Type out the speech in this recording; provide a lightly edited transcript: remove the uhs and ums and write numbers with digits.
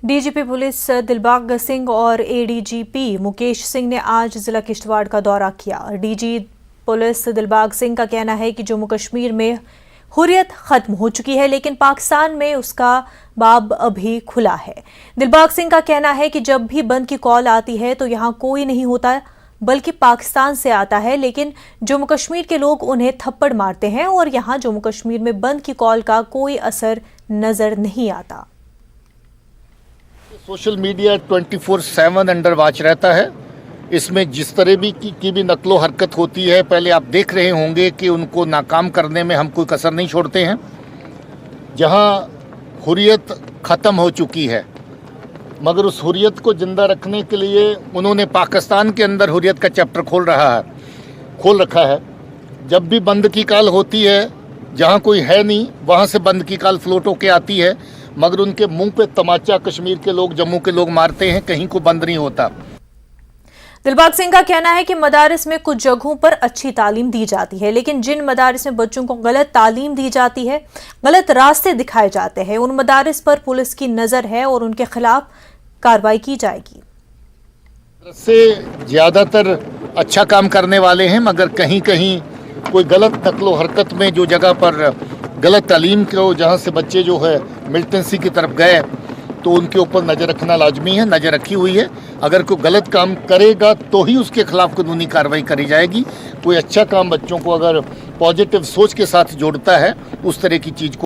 DGP police Dilbag Singh और ADGP Mukesh Singh ने आज जिला किश्तवाड़ का दौरा किया। डीजी पुलिस दिलबाग सिंह का कहना है कि जम्मू कश्मीर में हुर्रियत खत्म हो चुकी है, लेकिन पाकिस्तान में उसका बाब अभी खुला है। दिलबाग सिंह का कहना है कि जब भी बंद की कॉल आती है तो यहाँ कोई नहीं होता, बल्कि पाकिस्तान से आता है, लेकिन जम्मू कश्मीर के लोग उन्हें थप्पड़ मारते हैं और यहाँ जम्मू कश्मीर में बंद की कॉल का कोई असर नजर नहीं आता। सोशल मीडिया 24/7 अंडर वॉच रहता है। इसमें जिस तरह की भी नकलो हरकत होती है, पहले आप देख रहे होंगे कि उनको नाकाम करने में हम कोई कसर नहीं छोड़ते हैं। जहां हुर्रियत ख़त्म हो चुकी है, मगर उस हुर्रियत को ज़िंदा रखने के लिए उन्होंने पाकिस्तान के अंदर हुर्रियत का चैप्टर खोल रखा है। जब भी बंद की कॉल होती है, जहां कोई है नहीं वहां से बंद की कॉल फ्लोट होके आती है, मगर उनके मुंह पे तमाचा कश्मीर के लोग, जम्मू के लोग मारते हैं, कहीं को बंद नहीं होता। दिलबाग सिंह का कहना है कि मदारिस में कुछ जगहों पर अच्छी तालीम दी जाती है, लेकिन जिन मदारिस में बच्चों को गलत तालीम दी जाती है, गलत रास्ते दिखाए जाते हैं, उन मदारिस पर पुलिस की नजर है और उनके खिलाफ कार्रवाई की जाएगी। से ज़्यादातर अच्छा काम करने वाले हैं, मगर कहीं कहीं कोई गलत नकलो हरकत में जो जगह पर गलत तालीम को, जहाँ से बच्चे जो है मिलिटेंसी की तरफ गए, तो उनके ऊपर नज़र रखना लाजमी है। नज़र रखी हुई है। अगर कोई गलत काम करेगा तो ही उसके खिलाफ कानूनी कार्रवाई करी जाएगी। कोई अच्छा काम बच्चों को अगर पॉजिटिव सोच के साथ जोड़ता है, उस तरह की चीज़ को